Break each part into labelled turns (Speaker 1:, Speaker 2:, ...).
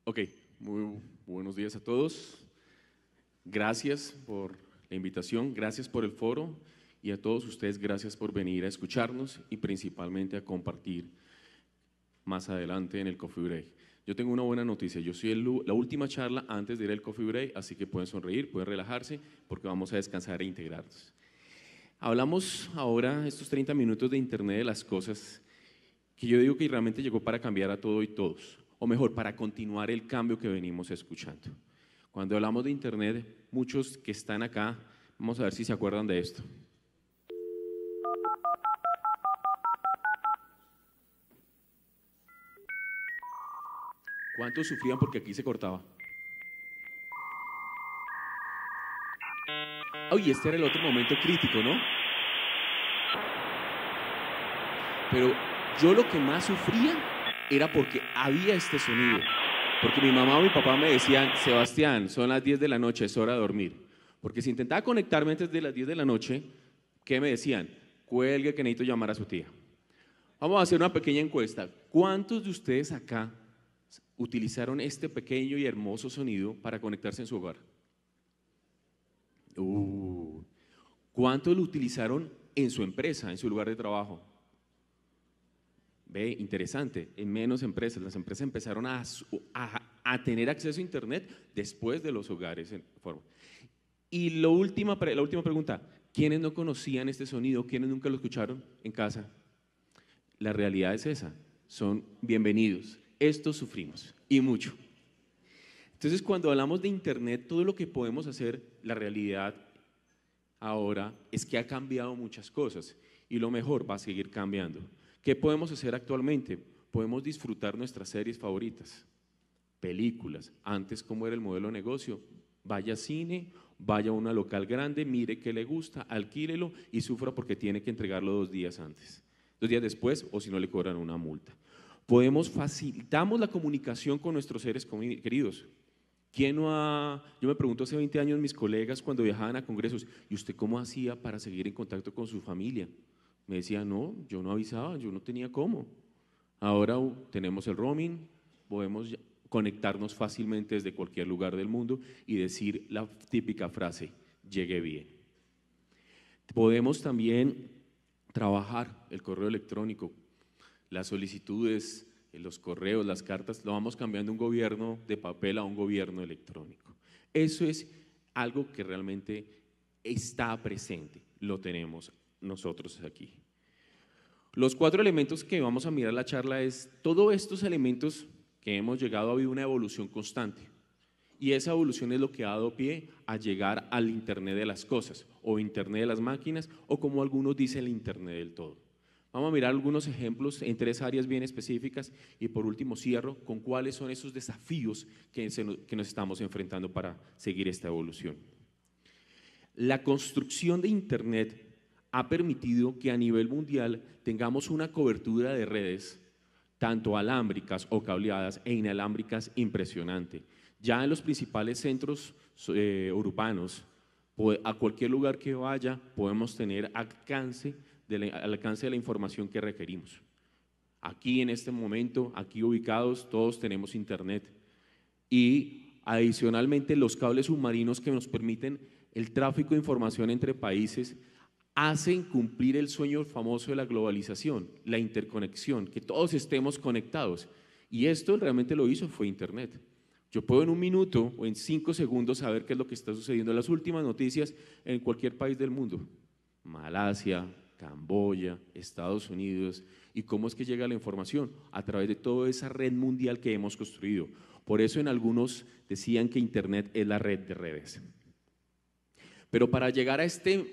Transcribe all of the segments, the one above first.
Speaker 1: Ok, muy buenos días a todos. Gracias por la invitación, gracias por el foro y a todos ustedes gracias por venir a escucharnos y principalmente a compartir más adelante en el Coffee Break. Yo tengo una buena noticia, yo soy la última charla antes de ir al Coffee Break, así que pueden sonreír, pueden relajarse porque vamos a descansar e integrarnos. Hablamos ahora estos 30 minutos de Internet de las cosas que yo digo que realmente llegó para cambiar a todo y todos, o mejor, para continuar el cambio que venimos escuchando. Cuando hablamos de Internet, muchos que están acá, vamos a ver si se acuerdan de esto. ¿Cuántos sufrían porque aquí se cortaba? Ay, este era el otro momento crítico, ¿no? Pero yo lo que más sufría era porque había este sonido. Porque mi mamá o mi papá me decían, Sebastián, son las 10 de la noche, es hora de dormir. Porque si intentaba conectarme antes de las 10 de la noche, ¿qué me decían? Cuelgue que necesito llamar a su tía. Vamos a hacer una pequeña encuesta. ¿Cuántos de ustedes acá utilizaron este pequeño y hermoso sonido para conectarse en su hogar? ¿Cuántos lo utilizaron en su empresa, en su lugar de trabajo? Ve, interesante, en menos empresas. Las empresas empezaron a tener acceso a Internet después de los hogares. Y la última pregunta, ¿quiénes no conocían este sonido? ¿Quiénes nunca lo escucharon en casa? La realidad es esa, son bienvenidos. Estos sufrimos, y mucho. Entonces, cuando hablamos de Internet, todo lo que podemos hacer, la realidad ahora es que ha cambiado muchas cosas y lo mejor va a seguir cambiando. ¿Qué podemos hacer actualmente? Podemos disfrutar nuestras series favoritas, películas. Antes, ¿cómo era el modelo de negocio? Vaya a cine, vaya a una local grande, mire qué le gusta, alquílelo y sufra porque tiene que entregarlo 2 días antes, 2 días después o si no le cobran una multa. Facilitamos la comunicación con nuestros seres queridos. Yo me pregunto hace 20 años mis colegas cuando viajaban a congresos, ¿y usted cómo hacía para seguir en contacto con su familia? Me decía, no, yo no avisaba, yo no tenía cómo. Ahora tenemos el roaming, podemos conectarnos fácilmente desde cualquier lugar del mundo y decir la típica frase, llegué bien. Podemos también trabajar el correo electrónico, las solicitudes, los correos, las cartas, lo vamos cambiando de un gobierno de papel a un gobierno electrónico. Eso es algo que realmente está presente, lo tenemos nosotros aquí. Los 4 elementos que vamos a mirar en la charla es, todos estos elementos que hemos llegado a vivir una evolución constante y esa evolución es lo que ha dado pie a llegar al Internet de las cosas o Internet de las máquinas o como algunos dicen el Internet del todo. Vamos a mirar algunos ejemplos en 3 áreas bien específicas y por último cierro con cuáles son esos desafíos que nos estamos enfrentando para seguir esta evolución. La construcción de Internet ha permitido que a nivel mundial tengamos una cobertura de redes, tanto alámbricas o cableadas e inalámbricas impresionante. Ya en los principales centros urbanos, a cualquier lugar que vaya, podemos tener al alcance de la información que requerimos. Aquí en este momento, aquí ubicados, todos tenemos Internet. Y adicionalmente los cables submarinos que nos permiten el tráfico de información entre países hacen cumplir el sueño famoso de la globalización, la interconexión, que todos estemos conectados. Y esto realmente lo hizo fue Internet. Yo puedo en 1 minuto o en 5 segundos saber qué es lo que está sucediendo en las últimas noticias en cualquier país del mundo. Malasia, Camboya, Estados Unidos, y cómo es que llega la información a través de toda esa red mundial que hemos construido. Por eso en algunos decían que Internet es la red de redes. Pero para llegar a este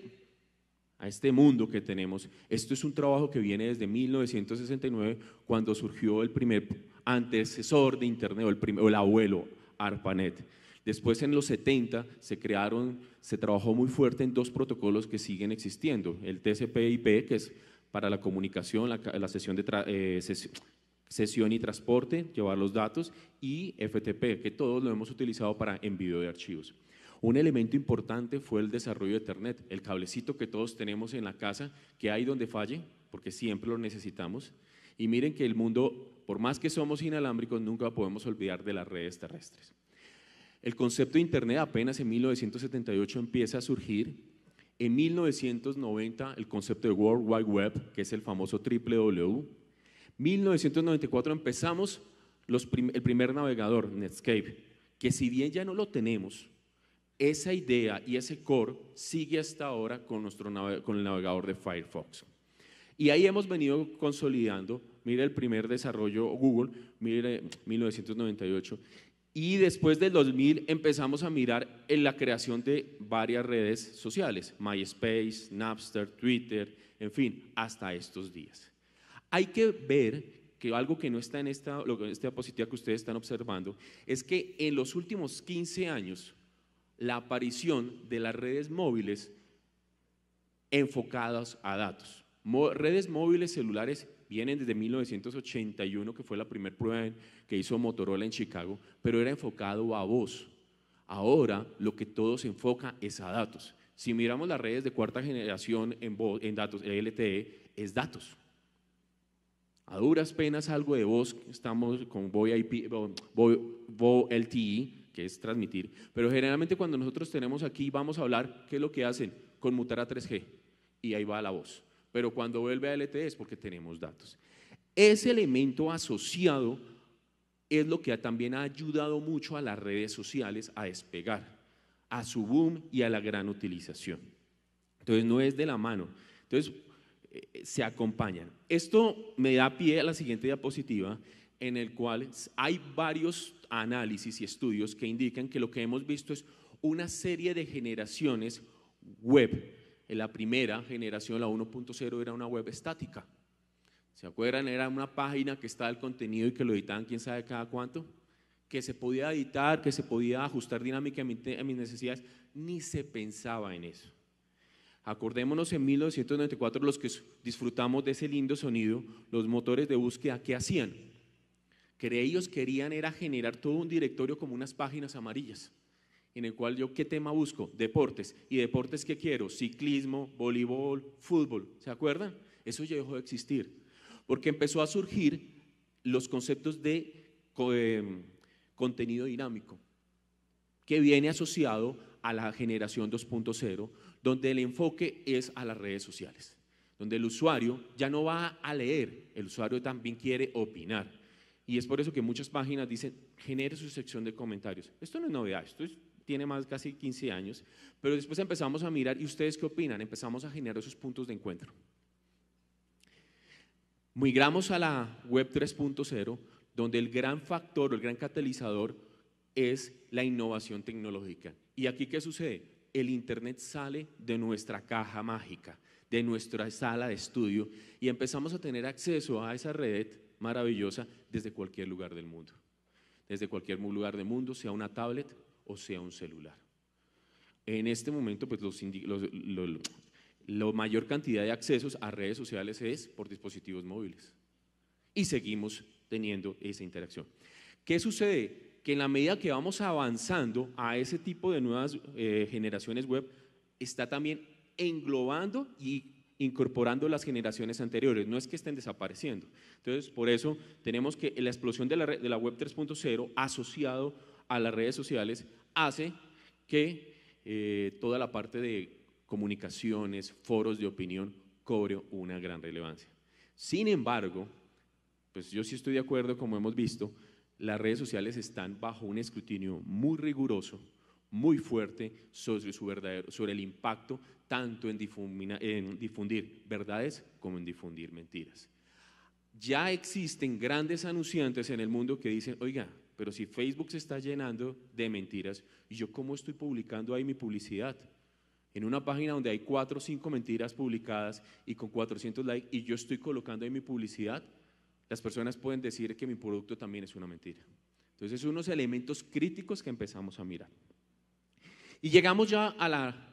Speaker 1: mundo que tenemos, esto es un trabajo que viene desde 1969 cuando surgió el primer antecesor de Internet o el abuelo ARPANET. Después en los 70 se trabajó muy fuerte en 2 protocolos que siguen existiendo, el TCP/IP, que es para la comunicación, la sesión y transporte, llevar los datos, y FTP, que todos lo hemos utilizado para envío de archivos. Un elemento importante fue el desarrollo de Ethernet, el cablecito que todos tenemos en la casa, que hay donde falle, porque siempre lo necesitamos. Y miren que el mundo por más que somos inalámbricos, nunca podemos olvidar de las redes terrestres. El concepto de Internet apenas en 1978 empieza a surgir. En 1990 el concepto de World Wide Web, que es el famoso www. 1994 empezamos el primer navegador, Netscape, que si bien ya no lo tenemos, esa idea y ese core sigue hasta ahora con el navegador de Firefox. Y ahí hemos venido consolidando, mire el primer desarrollo Google, mire 1998, y después del 2000 empezamos a mirar en la creación de varias redes sociales, MySpace, Napster, Twitter, en fin, hasta estos días. Hay que ver que algo que no está en esta diapositiva que ustedes están observando es que en los últimos 15 años la aparición de las redes móviles enfocadas a datos. Redes móviles celulares vienen desde 1981, que fue la primera prueba que hizo Motorola en Chicago, pero era enfocado a voz. Ahora lo que todo se enfoca es a datos. Si miramos las redes de cuarta generación en datos, LTE, es datos. A duras penas algo de voz, estamos con VoIP, VoLTE, que es transmitir, pero generalmente cuando nosotros tenemos aquí vamos a hablar, ¿qué es lo que hacen? Conmutar a 3G y ahí va la voz, pero cuando vuelve a LTE es porque tenemos datos. Ese elemento asociado es lo que también ha ayudado mucho a las redes sociales a despegar, a su boom y a la gran utilización. Entonces no es de la mano, entonces se acompañan. Esto me da pie a la siguiente diapositiva, en el cual hay varios análisis y estudios que indican que lo que hemos visto es una serie de generaciones web. En la primera generación, la 1.0, era una web estática. ¿Se acuerdan? Era una página que estaba el contenido y que lo editaban quién sabe cada cuánto, que se podía editar, que se podía ajustar dinámicamente a mis necesidades. Ni se pensaba en eso. Acordémonos en 1994 los que disfrutamos de ese lindo sonido, los motores de búsqueda, ¿qué hacían? Que ellos querían era generar todo un directorio como unas páginas amarillas, en el cual yo ¿qué tema busco? Deportes. ¿Y deportes qué quiero? Ciclismo, voleibol, fútbol. ¿Se acuerdan? Eso ya dejó de existir, porque empezó a surgir los conceptos de contenido dinámico, que viene asociado a la generación 2.0, donde el enfoque es a las redes sociales, donde el usuario ya no va a leer, el usuario también quiere opinar. Y es por eso que muchas páginas dicen, genere su sección de comentarios. Esto no es novedad, tiene más casi 15 años, pero después empezamos a mirar, ¿y ustedes qué opinan? Empezamos a generar esos puntos de encuentro. Migramos a la web 3.0, donde el gran factor o el gran catalizador es la innovación tecnológica. ¿Y aquí qué sucede? El Internet sale de nuestra caja mágica, de nuestra sala de estudio y empezamos a tener acceso a esa red maravillosa desde cualquier lugar del mundo. Desde cualquier lugar del mundo, sea una tablet o sea un celular. En este momento, pues la mayor cantidad de accesos a redes sociales es por dispositivos móviles y seguimos teniendo esa interacción. ¿Qué sucede? Que en la medida que vamos avanzando a ese tipo de nuevas generaciones web, está también englobando y incorporando las generaciones anteriores, no es que estén desapareciendo. Entonces, por eso tenemos que la explosión de la web 3.0 asociado a las redes sociales hace que toda la parte de comunicaciones, foros de opinión cobre una gran relevancia. Sin embargo, pues yo sí estoy de acuerdo, como hemos visto, las redes sociales están bajo un escrutinio muy riguroso, muy fuerte sobre el impacto tanto en difundir verdades como en difundir mentiras. Ya existen grandes anunciantes en el mundo que dicen, oiga, pero si Facebook se está llenando de mentiras, ¿y yo cómo estoy publicando ahí mi publicidad? En una página donde hay 4 o 5 mentiras publicadas y con 400 likes y yo estoy colocando ahí mi publicidad, las personas pueden decir que mi producto también es una mentira. Entonces, son unos elementos críticos que empezamos a mirar. Y llegamos ya a la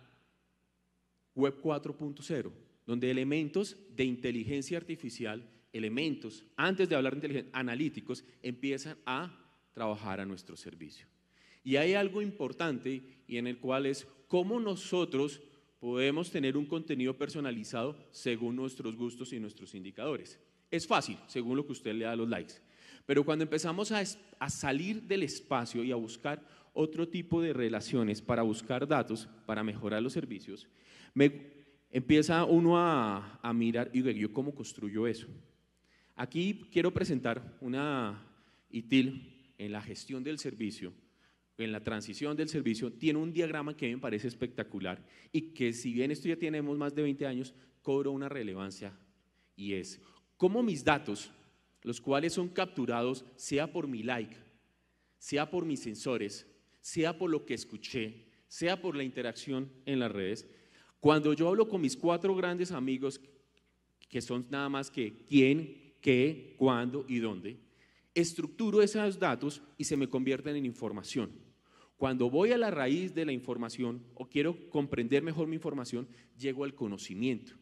Speaker 1: web 4.0, donde elementos de inteligencia artificial, elementos, antes de hablar de inteligencia, analíticos, empiezan a trabajar a nuestro servicio. Y hay algo importante y en el cual es cómo nosotros podemos tener un contenido personalizado según nuestros gustos y nuestros indicadores. Es fácil, según lo que usted le da los likes. Pero cuando empezamos a salir del espacio y a buscar otro tipo de relaciones para buscar datos, para mejorar los servicios, empieza uno a mirar, y yo cómo construyo eso. Aquí quiero presentar una ITIL en la gestión del servicio, en la transición del servicio, tiene un diagrama que me parece espectacular y que si bien esto ya tenemos más de 20 años, cobra una relevancia y es cómo mis datos, los cuales son capturados sea por mi like, sea por mis sensores, sea por lo que escuché, sea por la interacción en las redes, cuando yo hablo con mis 4 grandes amigos, que son nada más que quién, qué, cuándo y dónde, estructuro esos datos y se me convierten en información. Cuando voy a la raíz de la información o quiero comprender mejor mi información, llego al conocimiento.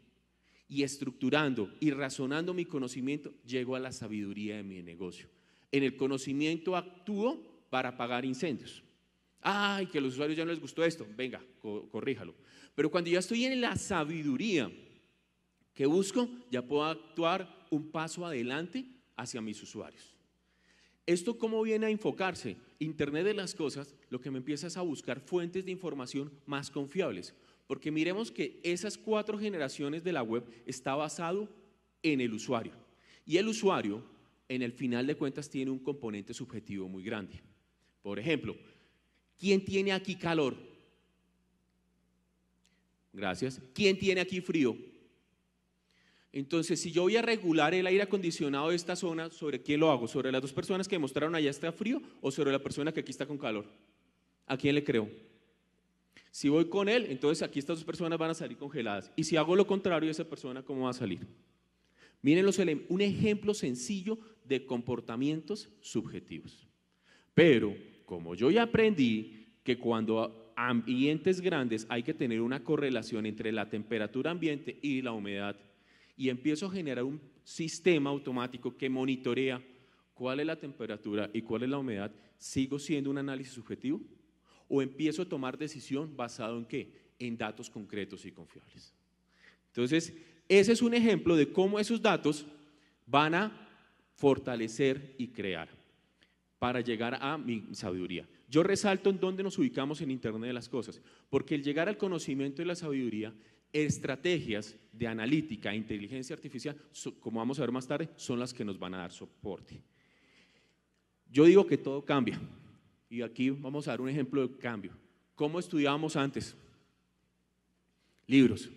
Speaker 1: Y estructurando y razonando mi conocimiento, llego a la sabiduría de mi negocio. En el conocimiento actúo para apagar incendios. Ay, que a los usuarios ya no les gustó esto, venga, corríjalo. Pero cuando ya estoy en la sabiduría que busco, ya puedo actuar un paso adelante hacia mis usuarios. ¿Esto cómo viene a enfocarse? Internet de las cosas, lo que me empieza es a buscar fuentes de información más confiables. Porque miremos que esas 4 generaciones de la web está basado en el usuario. Y el usuario, en el final de cuentas, tiene un componente subjetivo muy grande. Por ejemplo, ¿quién tiene aquí calor? Gracias. ¿Quién tiene aquí frío? Entonces, si yo voy a regular el aire acondicionado de esta zona, ¿sobre quién lo hago? ¿Sobre las 2 personas que mostraron allá está frío o sobre la persona que aquí está con calor? ¿A quién le creo? Si voy con él, entonces aquí estas 2 personas van a salir congeladas. Y si hago lo contrario, esa persona, ¿cómo va a salir? Miren un ejemplo sencillo de comportamientos subjetivos. Pero, como yo ya aprendí que cuando ambientes grandes hay que tener una correlación entre la temperatura ambiente y la humedad, y empiezo a generar un sistema automático que monitorea cuál es la temperatura y cuál es la humedad, ¿sigo siendo un análisis subjetivo? ¿O empiezo a tomar decisión basado en qué? En datos concretos y confiables. Entonces, ese es un ejemplo de cómo esos datos van a fortalecer y crear para llegar a mi sabiduría. Yo resalto en dónde nos ubicamos en Internet de las cosas, porque el llegar al conocimiento y la sabiduría, estrategias de analítica e inteligencia artificial, como vamos a ver más tarde, son las que nos van a dar soporte. Yo digo que todo cambia, y aquí vamos a dar un ejemplo de cambio. ¿Cómo estudiábamos antes? Libros.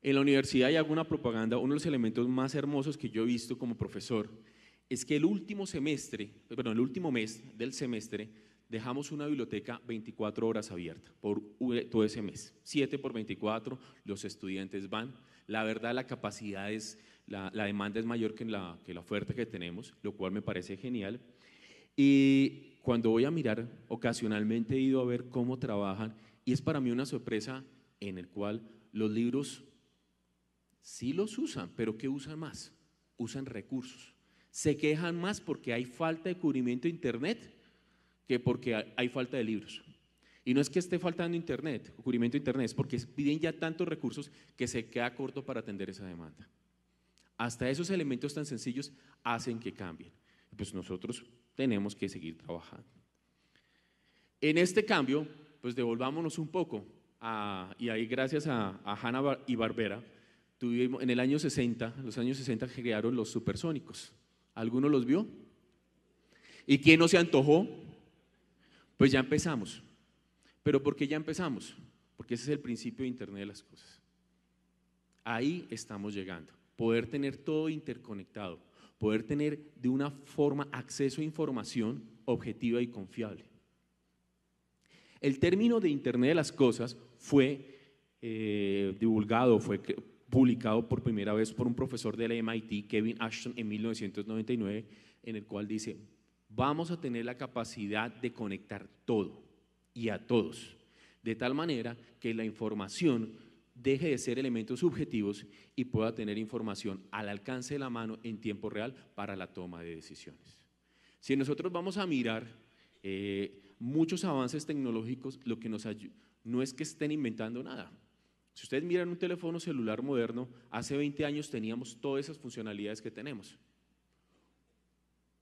Speaker 1: En la universidad hay alguna propaganda, uno de los elementos más hermosos que yo he visto como profesor es que el último mes del semestre dejamos una biblioteca 24 horas abierta por todo ese mes, 7 por 24, los estudiantes van. La verdad, la capacidad la demanda es mayor que la oferta que tenemos, lo cual me parece genial. Y cuando voy a mirar, ocasionalmente he ido a ver cómo trabajan y es para mí una sorpresa en el cual los libros sí los usan, pero ¿qué usan más? Usan recursos. Se quejan más porque hay falta de cubrimiento de Internet que porque hay falta de libros. Y no es que esté faltando Internet, cubrimiento de Internet, es porque piden ya tantos recursos que se queda corto para atender esa demanda. Hasta esos elementos tan sencillos hacen que cambien. Pues nosotros tenemos que seguir trabajando. En este cambio, pues devolvámonos un poco, y ahí gracias a Hanna-Barbera, tuvimos en los años 60 crearon los supersónicos. ¿Alguno los vio? ¿Y quién no se antojó? Pues ya empezamos. ¿Pero por qué ya empezamos? Porque ese es el principio de Internet de las cosas. Ahí estamos llegando. Poder tener todo interconectado, poder tener de una forma acceso a información objetiva y confiable. El término de Internet de las cosas fue divulgado, fue publicado por primera vez por un profesor del MIT, Kevin Ashton, en 1999, en el cual dice: vamos a tener la capacidad de conectar todo y a todos, de tal manera que la información deje de ser elementos subjetivos y pueda tener información al alcance de la mano en tiempo real para la toma de decisiones. Si nosotros vamos a mirar muchos avances tecnológicos, lo que nos ayuda no es que estén inventando nada. Si ustedes miran un teléfono celular moderno, hace 20 años teníamos todas esas funcionalidades que tenemos.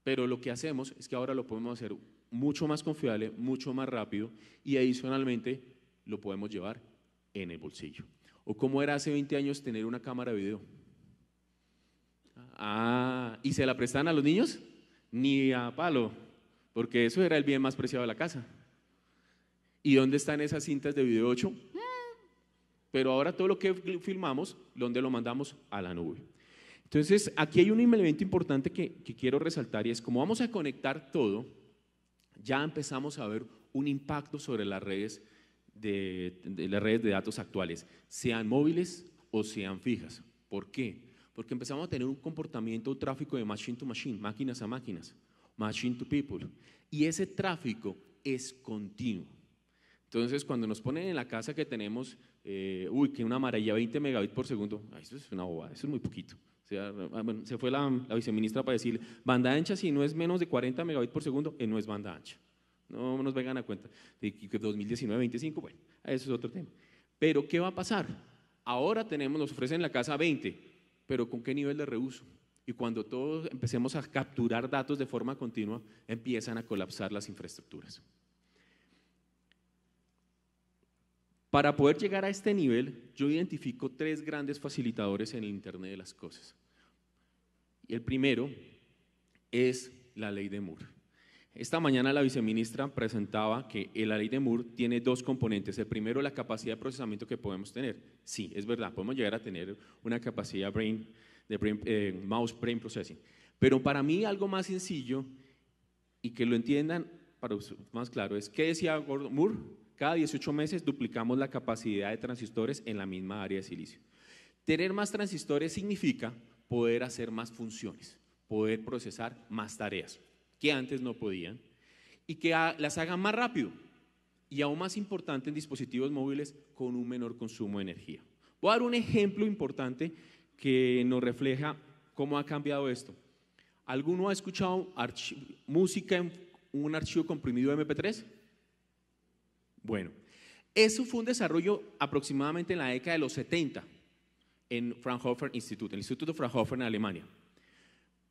Speaker 1: Pero lo que hacemos es que ahora lo podemos hacer mucho más confiable, mucho más rápido y adicionalmente lo podemos llevar en el bolsillo. ¿O cómo era hace 20 años tener una cámara de video? ¿Y se la prestan a los niños? Ni a palo, porque eso era el bien más preciado de la casa. ¿Y dónde están esas cintas de video 8? Pero ahora todo lo que filmamos, ¿dónde lo mandamos? A la nube. Entonces, aquí hay un elemento importante que quiero resaltar y es como vamos a conectar todo, ya empezamos a ver un impacto sobre las redes las redes de datos actuales, sean móviles o sean fijas. ¿Por qué? Porque empezamos a tener un comportamiento, un tráfico de machine to machine, máquinas a máquinas, machine to people, y ese tráfico es continuo. Entonces, cuando nos ponen en la casa que tenemos, que una maravilla 20 megabits por segundo, eso es una bobada, eso es muy poquito. O sea, bueno, se fue la viceministra para decir, banda ancha si no es menos de 40 megabits por segundo, no es banda ancha. No nos vengan a cuenta de que 2019, 25, bueno, eso es otro tema. Pero, ¿qué va a pasar? Ahora nos ofrecen en la casa 20, pero ¿con qué nivel de reuso? Y cuando todos empecemos a capturar datos de forma continua, empiezan a colapsar las infraestructuras. Para poder llegar a este nivel, yo identifico 3 grandes facilitadores en el Internet de las cosas. Y el primero es la ley de Moore. Esta mañana la viceministra presentaba que la ley de Moore tiene 2 componentes. El primero, la capacidad de procesamiento que podemos tener. Sí, es verdad, podemos llegar a tener una capacidad mouse brain processing. Pero para mí algo más sencillo y que lo entiendan para más claro es, ¿qué decía Gordon Moore? Cada 18 meses duplicamos la capacidad de transistores en la misma área de silicio. Tener más transistores significa poder hacer más funciones, poder procesar más tareas que antes no podían y que las hagan más rápido y aún más importante en dispositivos móviles con un menor consumo de energía. Voy a dar un ejemplo importante que nos refleja cómo ha cambiado esto. ¿Alguno ha escuchado música en un archivo comprimido de MP3? Bueno, eso fue un desarrollo aproximadamente en la década de los 70 en Fraunhofer Institute, el Instituto Fraunhofer en Alemania.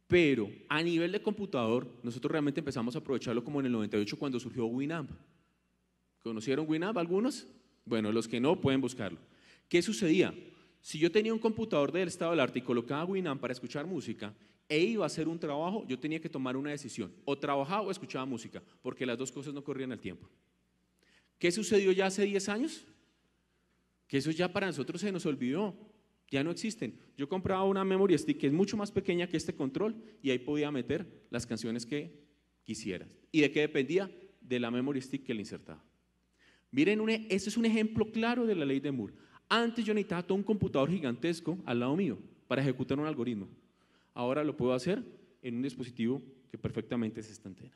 Speaker 1: Pero a nivel de computador, nosotros realmente empezamos a aprovecharlo como en el 98 cuando surgió Winamp. ¿Conocieron Winamp algunos? Bueno, los que no pueden buscarlo. ¿Qué sucedía? Si yo tenía un computador del estado del arte y colocaba Winamp para escuchar música e iba a hacer un trabajo, yo tenía que tomar una decisión, o trabajaba o escuchaba música, porque las dos cosas no corrían al tiempo. ¿Qué sucedió ya hace 10 años? Que eso ya para nosotros se nos olvidó, ya no existen. Yo compraba una memory stick que es mucho más pequeña que este control y ahí podía meter las canciones que quisieras. ¿Y de qué dependía? De la memory stick que le insertaba. Miren, este es un ejemplo claro de la ley de Moore. Antes yo necesitaba todo un computador gigantesco al lado mío para ejecutar un algoritmo. Ahora lo puedo hacer en un dispositivo que perfectamente es instantáneo.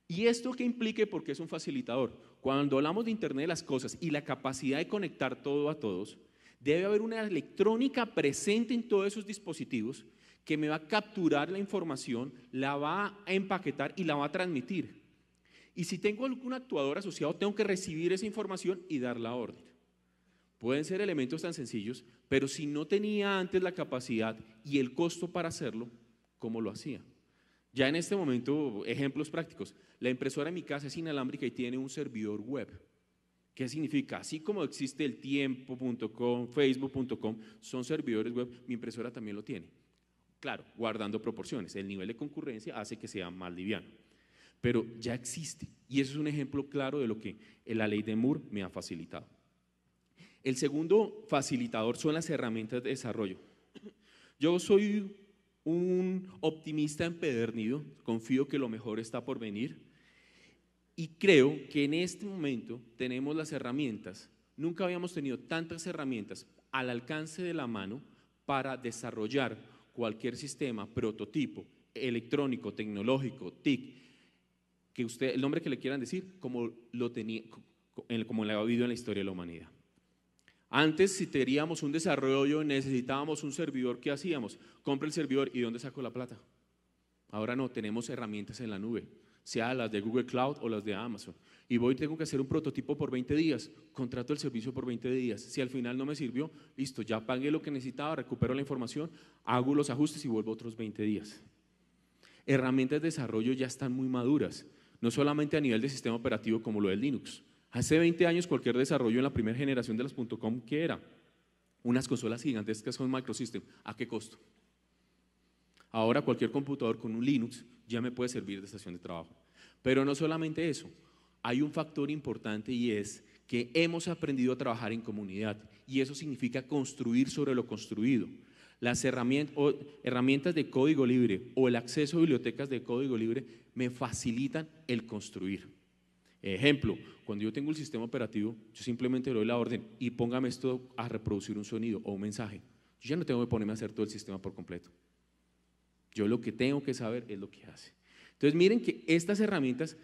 Speaker 1: ¿Y esto qué implica? Porque es un facilitador. Cuando hablamos de Internet de las cosas y la capacidad de conectar todo a todos, debe haber una electrónica presente en todos esos dispositivos que me va a capturar la información, la va a empaquetar y la va a transmitir. Y si tengo algún actuador asociado, tengo que recibir esa información y dar la orden. Pueden ser elementos tan sencillos, pero si no tenía antes la capacidad y el costo para hacerlo, ¿cómo lo hacía? Ya en este momento, ejemplos prácticos. La impresora en mi casa es inalámbrica y tiene un servidor web. ¿Qué significa? Así como existe el tiempo.com, facebook.com, son servidores web, mi impresora también lo tiene. Claro, guardando proporciones. El nivel de concurrencia hace que sea más liviano. Pero ya existe. Y eso es un ejemplo claro de lo que la ley de Moore me ha facilitado. El segundo facilitador son las herramientas de desarrollo. Yo soy un optimista empedernido, confío que lo mejor está por venir y creo que en este momento tenemos las herramientas, nunca habíamos tenido tantas herramientas al alcance de la mano para desarrollar cualquier sistema, prototipo, electrónico, tecnológico, TIC, que usted, el nombre que le quieran decir, como lo tenía, como lo ha habido en la historia de la humanidad. Antes, si teníamos un desarrollo, necesitábamos un servidor, ¿qué hacíamos? Compre el servidor, ¿y dónde saco la plata? Ahora no, tenemos herramientas en la nube, sea las de Google Cloud o las de Amazon. Y tengo que hacer un prototipo por 20 días, contrato el servicio por 20 días. Si al final no me sirvió, listo, ya pagué lo que necesitaba, recupero la información, hago los ajustes y vuelvo otros 20 días. Herramientas de desarrollo ya están muy maduras, no solamente a nivel de sistema operativo como lo del Linux. Hace 20 años cualquier desarrollo en la primera generación de las .com, ¿qué era? Unas consolas gigantescas con Microsystem. ¿A qué costo? Ahora cualquier computador con un Linux ya me puede servir de estación de trabajo. Pero no solamente eso, hay un factor importante y es que hemos aprendido a trabajar en comunidad y eso significa construir sobre lo construido. Las herramientas de código libre o el acceso a bibliotecas de código libre me facilitan el construir. Ejemplo, cuando yo tengo el sistema operativo, yo simplemente le doy la orden y póngame esto a reproducir un sonido o un mensaje. Yo ya no tengo que ponerme a hacer todo el sistema por completo. Yo lo que tengo que saber es lo que hace. Entonces miren que estas herramientas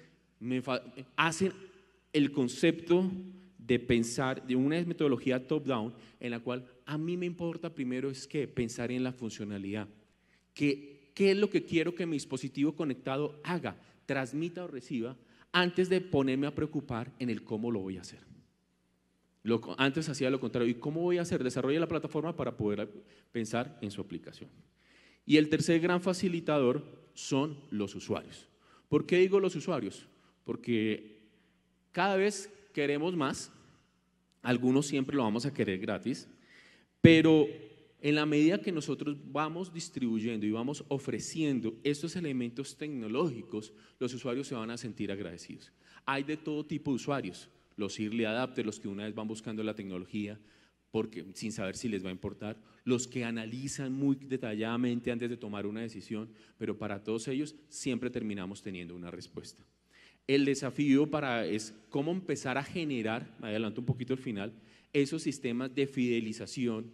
Speaker 1: hacen el concepto de pensar de una metodología top-down en la cual a mí me importa primero es que pensar en la funcionalidad. ¿Qué es lo que quiero que mi dispositivo conectado haga, transmita o reciba antes de ponerme a preocupar en el cómo lo voy a hacer? Antes hacía lo contrario. ¿Y cómo voy a hacer? Desarrolla la plataforma para poder pensar en su aplicación. Y el tercer gran facilitador son los usuarios. ¿Por qué digo los usuarios? Porque cada vez queremos más, algunos siempre lo vamos a querer gratis, pero en la medida que nosotros vamos distribuyendo y vamos ofreciendo estos elementos tecnológicos, los usuarios se van a sentir agradecidos. Hay de todo tipo de usuarios, los early adapters, los que una vez van buscando la tecnología, porque sin saber si les va a importar, los que analizan muy detalladamente antes de tomar una decisión, pero para todos ellos siempre terminamos teniendo una respuesta. El desafío es cómo empezar a generar, adelanto un poquito el final, esos sistemas de fidelización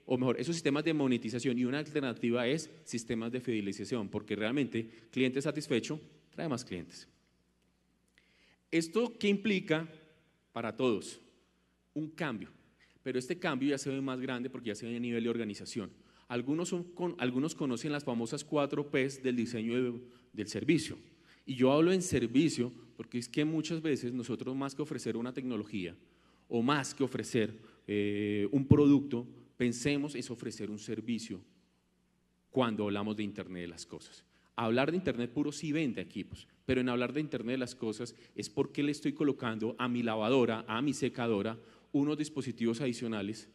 Speaker 1: o mejor, esos sistemas de monetización, y una alternativa es sistemas de fidelización, porque realmente cliente satisfecho trae más clientes. ¿Esto qué implica para todos? Un cambio. Pero este cambio ya se ve más grande porque ya se ve a nivel de organización. Algunos conocen las famosas 4 P's del diseño del servicio. Y yo hablo en servicio porque es que muchas veces nosotros más que ofrecer una tecnología o más que ofrecer un producto, pensemos es ofrecer un servicio cuando hablamos de Internet de las cosas. Hablar de Internet puro sí vende equipos, pero en hablar de Internet de las cosas es porque le estoy colocando a mi lavadora, a mi secadora, unos dispositivos adicionales,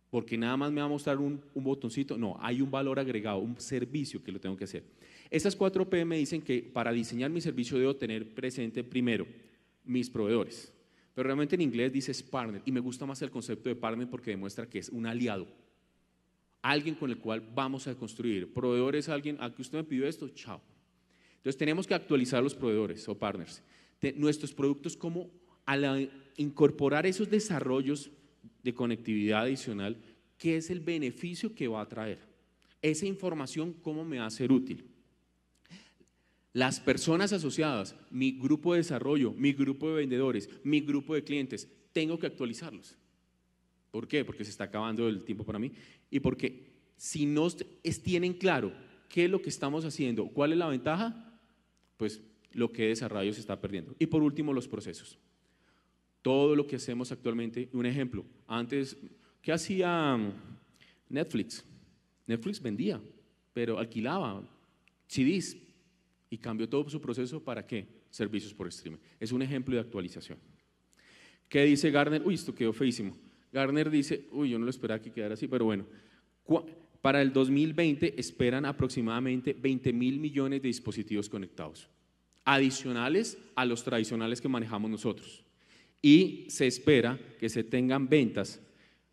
Speaker 1: porque nada más me va a mostrar un botoncito. No, hay un valor agregado, un servicio que lo tengo que hacer. Estas 4 P me dicen que para diseñar mi servicio debo tener presente primero mis proveedores, pero realmente en inglés dice partner y me gusta más el concepto de partner porque demuestra que es un aliado, alguien con el cual vamos a construir. Proveedor es alguien, a que usted me pidió esto, chao. Entonces tenemos que actualizar los proveedores o partners, nuestros productos, como al incorporar esos desarrollos de conectividad adicional, ¿qué es el beneficio que va a traer? Esa información, ¿cómo me va a ser útil? Las personas asociadas, mi grupo de desarrollo, mi grupo de vendedores, mi grupo de clientes, tengo que actualizarlos. ¿Por qué? Porque se está acabando el tiempo para mí y porque si no tienen claro qué es lo que estamos haciendo, cuál es la ventaja, pues lo que desarrollo se está perdiendo. Y por último, los procesos. Todo lo que hacemos actualmente, un ejemplo, antes, ¿qué hacía Netflix? Netflix vendía, pero alquilaba CDs y cambió todo su proceso ¿para qué? Servicios por streaming. Es un ejemplo de actualización. ¿Qué dice Gartner? Uy, esto quedó feísimo. Gartner dice, yo no lo esperaba que quedara así, pero bueno, para el 2020 esperan aproximadamente 20.000 millones de dispositivos conectados, adicionales a los tradicionales que manejamos nosotros. Y se espera que se tengan ventas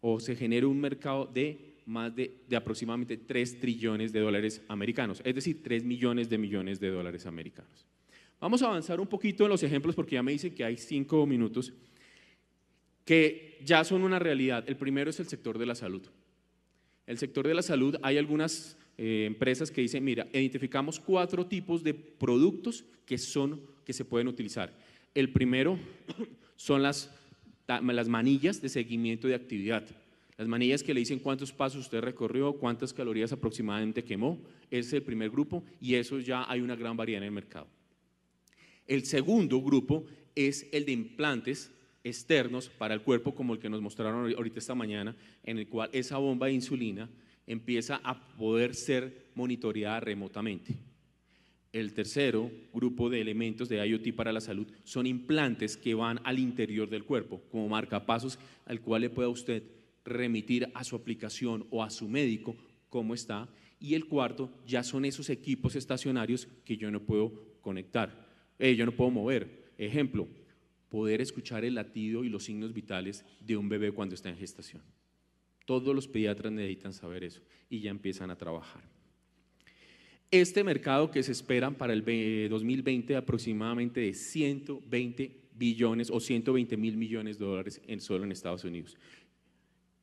Speaker 1: o se genere un mercado de más de aproximadamente 3 trillones de dólares americanos, es decir, 3 millones de dólares americanos. Vamos a avanzar un poquito en los ejemplos porque ya me dicen que hay 5 minutos que ya son una realidad. El primero es el sector de la salud. El sector de la salud, hay algunas empresas que dicen, mira, identificamos 4 tipos de productos que se pueden utilizar. El primero son las manillas de seguimiento de actividad. Las manillas que le dicen cuántos pasos usted recorrió, cuántas calorías aproximadamente quemó. Ese es el primer grupo y eso ya hay una gran variedad en el mercado. El segundo grupo es el de implantes externos para el cuerpo, como el que nos mostraron ahorita esta mañana, en el cual esa bomba de insulina empieza a poder ser monitoreada remotamente. El tercero grupo de elementos de IoT para la salud son implantes que van al interior del cuerpo, como marcapasos al cual le pueda usted remitir a su aplicación o a su médico cómo está. Y el cuarto ya son esos equipos estacionarios que yo no puedo conectar, yo no puedo mover. Ejemplo, poder escuchar el latido y los signos vitales de un bebé cuando está en gestación. Todos los pediatras necesitan saber eso y ya empiezan a trabajar. Este mercado que se espera para el 2020 aproximadamente de 120 billones o 120 mil millones de dólares solo en Estados Unidos.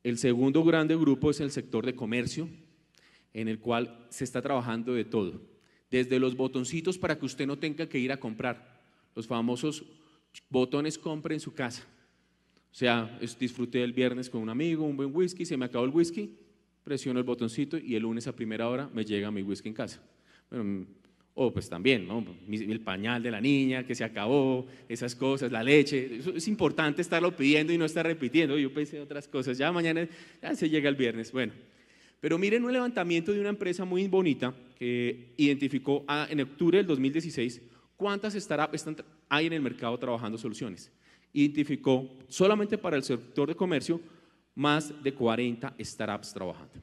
Speaker 1: El segundo grande grupo es el sector de comercio, en el cual se está trabajando de todo, desde los botoncitos para que usted no tenga que ir a comprar, los famosos botones compre en su casa. O sea, disfruté el viernes con un amigo, un buen whisky, se me acabó el whisky, presiono el botoncito y el lunes a primera hora me llega mi whisky en casa. Bueno, o pues también, ¿no? El pañal de la niña que se acabó, esas cosas, la leche, eso es importante estarlo pidiendo y no estar repitiendo. Yo pensé en otras cosas, ya mañana ya se llega el viernes. Bueno, pero miren un levantamiento de una empresa muy bonita que identificó en octubre del 2016 cuántas startups hay en el mercado trabajando soluciones. Identificó solamente para el sector de comercio más de 40 startups trabajando.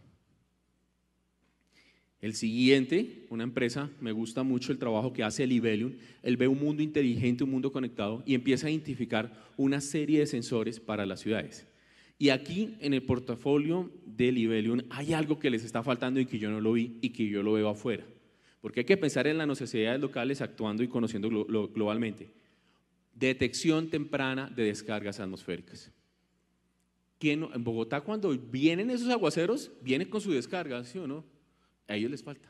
Speaker 1: El siguiente, una empresa, me gusta mucho el trabajo que hace Livelium. Él ve un mundo inteligente, un mundo conectado y empieza a identificar una serie de sensores para las ciudades. Y aquí en el portafolio de Livelium hay algo que les está faltando y que yo no lo vi y que yo lo veo afuera. Porque hay que pensar en las necesidades locales actuando y conociendo globalmente. Detección temprana de descargas atmosféricas. En Bogotá cuando vienen esos aguaceros, vienen con su descarga, ¿sí o no? A ellos les falta.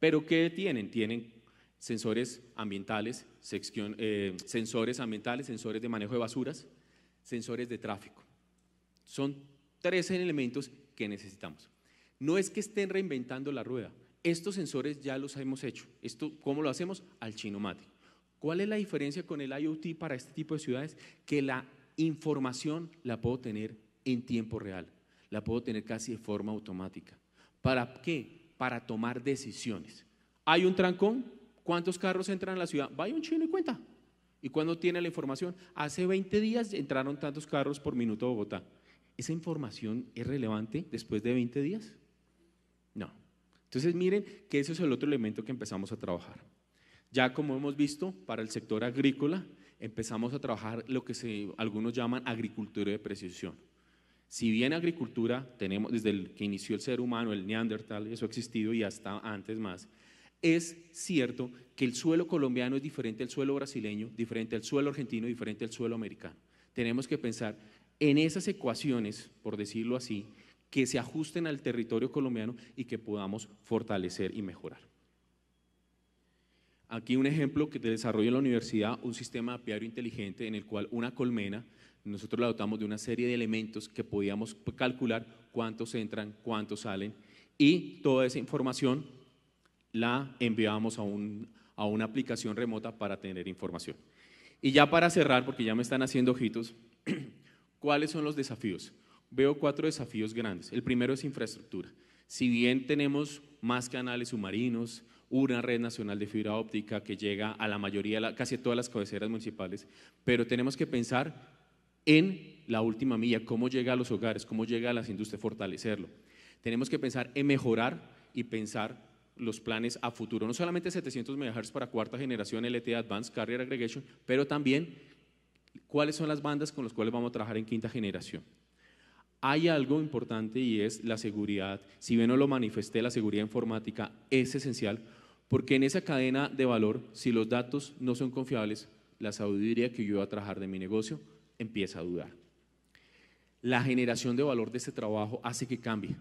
Speaker 1: ¿Pero qué tienen? Tienen sensores ambientales, sensores de manejo de basuras, sensores de tráfico. Son 3 elementos que necesitamos. No es que estén reinventando la rueda. Estos sensores ya los hemos hecho. ¿Cómo lo hacemos? Al Chinomatic. ¿Cuál es la diferencia con el IoT para este tipo de ciudades? Que la información la puedo tener en tiempo real, la puedo tener casi de forma automática. ¿Para qué? Para tomar decisiones. Hay un trancón, ¿cuántos carros entran a la ciudad? Vaya un chino y cuenta. ¿Y cuándo tiene la información? Hace 20 días entraron tantos carros por minuto a Bogotá. ¿Esa información es relevante después de 20 días? No. Entonces miren que ese es el otro elemento que empezamos a trabajar. Ya como hemos visto, para el sector agrícola empezamos a trabajar lo que algunos llaman agricultura de precisión. Si bien agricultura tenemos desde el que inició el ser humano, el Neandertal, eso ha existido y hasta antes más, es cierto que el suelo colombiano es diferente al suelo brasileño, diferente al suelo argentino, diferente al suelo americano. Tenemos que pensar en esas ecuaciones, por decirlo así, que se ajusten al territorio colombiano y que podamos fortalecer y mejorar. Aquí un ejemplo que desarrolla en la universidad, un sistema apiario inteligente en el cual una colmena, nosotros la dotamos de una serie de elementos que podíamos calcular cuántos entran, cuántos salen y toda esa información la enviamos a una aplicación remota para tener información. Y ya para cerrar, porque ya me están haciendo ojitos, ¿cuáles son los desafíos? Veo 4 desafíos grandes. El primero es infraestructura. Si bien tenemos más canales submarinos, una red nacional de fibra óptica que llega a la mayoría, casi todas las cabeceras municipales, pero tenemos que pensar en la última milla, cómo llega a los hogares, cómo llega a las industrias, fortalecerlo. Tenemos que pensar en mejorar y pensar los planes a futuro, no solamente 700 MHz para 4ª generación LTE Advanced Carrier Aggregation, pero también cuáles son las bandas con las cuales vamos a trabajar en 5ª generación. Hay algo importante y es la seguridad. Si bien no lo manifesté, la seguridad informática es esencial porque en esa cadena de valor, si los datos no son confiables, la sabiduría que yo voy a trabajar de mi negocio empieza a dudar. La generación de valor de este trabajo hace que cambie.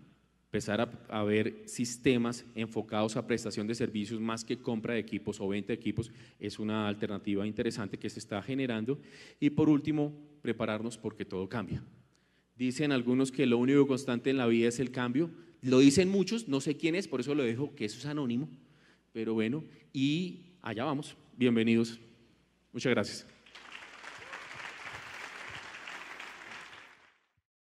Speaker 1: Empezar a ver sistemas enfocados a prestación de servicios más que compra de equipos o venta de equipos es una alternativa interesante que se está generando. Y por último, prepararnos porque todo cambia. Dicen algunos que lo único constante en la vida es el cambio. Lo dicen muchos, no sé quién es, por eso lo dejo, que eso es anónimo. Pero bueno, y allá vamos. Bienvenidos. Muchas gracias.